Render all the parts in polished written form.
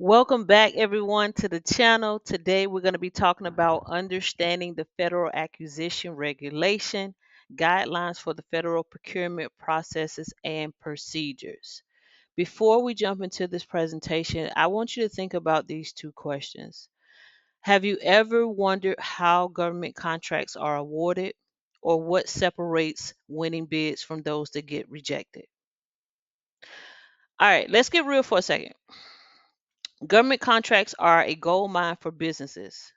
Welcome back, everyone, to the channel. Today, we're going to be talking about understanding the federal acquisition regulation, guidelines for the federal procurement processes, and procedures. Before we jump into this presentation, I want you to think about these two questions. Have you ever wondered how government contracts are awarded, or what separates winning bids from those that get rejected? All right, let's get real for a second. Government contracts are a gold mine for businesses.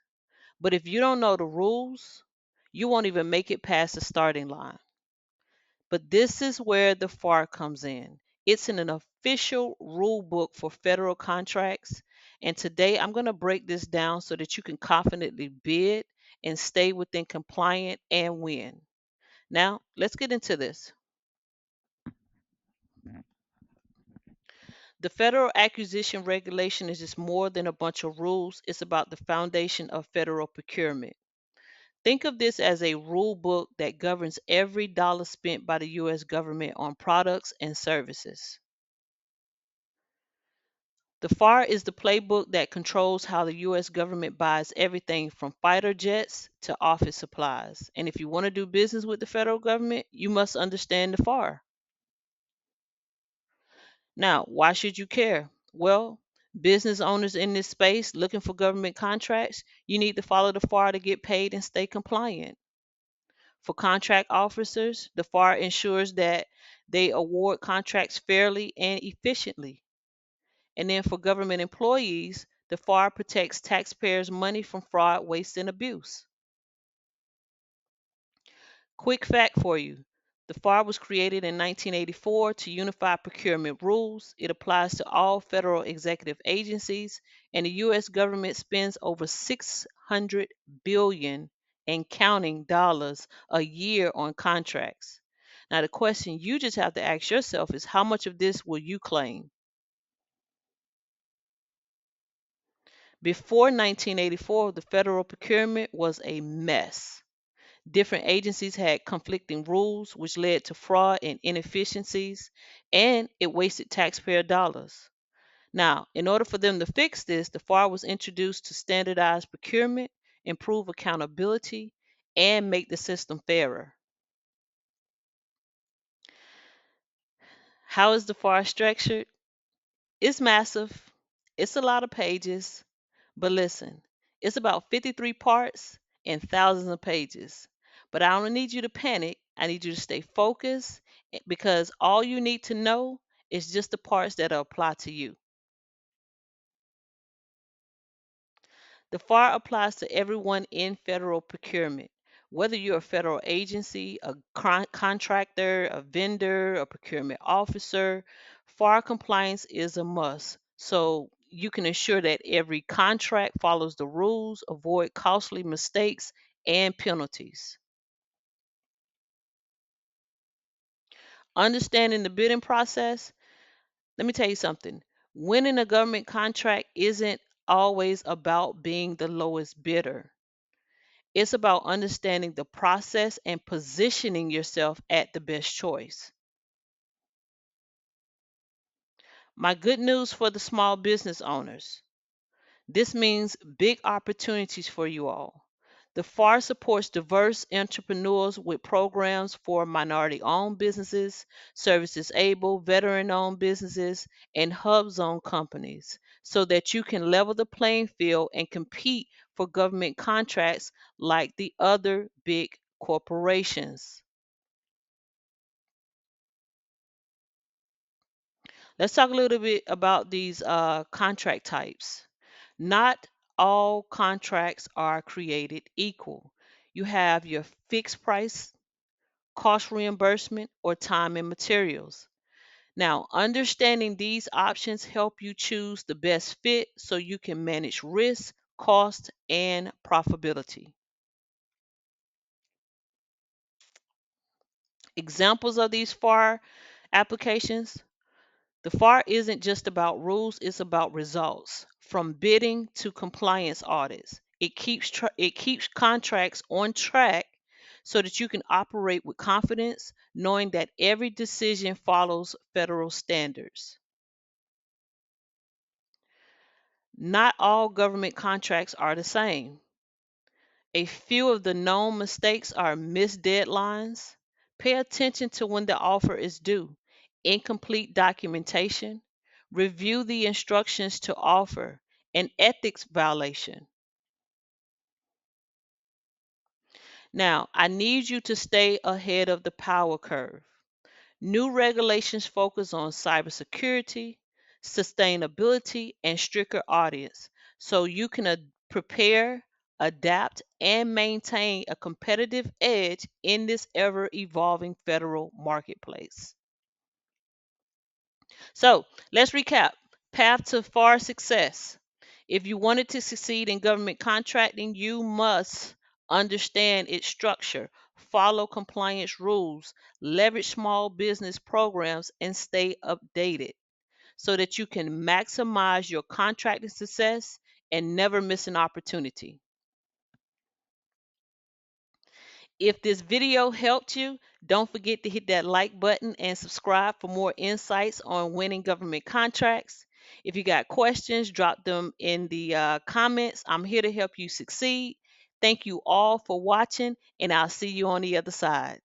But if you don't know the rules, you won't even make it past the starting line. But this is where the FAR comes in. It's in an official rule book for federal contracts. And today I'm going to break this down so that you can confidently bid and stay within compliant and win. Now, let's get into this. The federal acquisition regulation is just more than a bunch of rules. It's about the foundation of federal procurement. Think of this as a rule book that governs every dollar spent by the U.S. government on products and services. The FAR is the playbook that controls how the U.S. government buys everything from fighter jets to office supplies. And if you want to do business with the federal government, you must understand the FAR. Now, why should you care? Well, business owners in this space looking for government contracts, you need to follow the FAR to get paid and stay compliant. For contract officers, the FAR ensures that they award contracts fairly and efficiently. And then for government employees, the FAR protects taxpayers' money from fraud, waste, and abuse. Quick fact for you: the FAR was created in 1984 to unify procurement rules. It applies to all federal executive agencies, and the U.S. government spends over 600 billion and counting dollars a year on contracts. Now, the question you just have to ask yourself is, how much of this will you claim? Before 1984, the federal procurement was a mess. Different agencies had conflicting rules, which led to fraud and inefficiencies, and it wasted taxpayer dollars. Now, in order for them to fix this, the FAR was introduced to standardize procurement, improve accountability, and make the system fairer. How is the FAR structured? It's massive, it's a lot of pages, but listen, it's about 53 parts and thousands of pages. But I don't need you to panic. I need you to stay focused because all you need to know is just the parts that apply to you. The FAR applies to everyone in federal procurement. Whether you're a federal agency, a contractor, a vendor, a procurement officer, FAR compliance is a must. So you can ensure that every contract follows the rules, avoid costly mistakes and penalties. Understanding the bidding process, let me tell you something. Winning a government contract isn't always about being the lowest bidder. It's about understanding the process and positioning yourself at the best choice. My good news for the small business owners: this means big opportunities for you all. The FAR supports diverse entrepreneurs with programs for minority owned businesses, service disabled, veteran owned businesses, and hub zone companies so that you can level the playing field and compete for government contracts like the other big corporations. Let's talk a little bit about these contract types. Not all contracts are created equal. You have your fixed price, cost reimbursement, or time and materials. Now, understanding these options help you choose the best fit so you can manage risk, cost, and profitability. Examples of these FAR applications: the FAR isn't just about rules, it's about results. From bidding to compliance audits, it keeps contracts on track so that you can operate with confidence, knowing that every decision follows federal standards. Not all government contracts are the same. A few of the known mistakes are missed deadlines. Pay attention to when the offer is due. Incomplete documentation. Review the instructions to offer. An ethics violation. Now, I need you to stay ahead of the power curve. New regulations focus on cybersecurity, sustainability, and stricter audits so you can prepare, adapt, and maintain a competitive edge in this ever evolving federal marketplace. So let's recap. Path to far success. If you wanted to succeed in government contracting, you must understand its structure, follow compliance rules, leverage small business programs, and stay updated so that you can maximize your contracting success and never miss an opportunity. If this video helped you, don't forget to hit that like button and subscribe for more insights on winning government contracts. If you got questions, drop them in the comments. I'm here to help you succeed. Thank you all for watching, and I'll see you on the other side.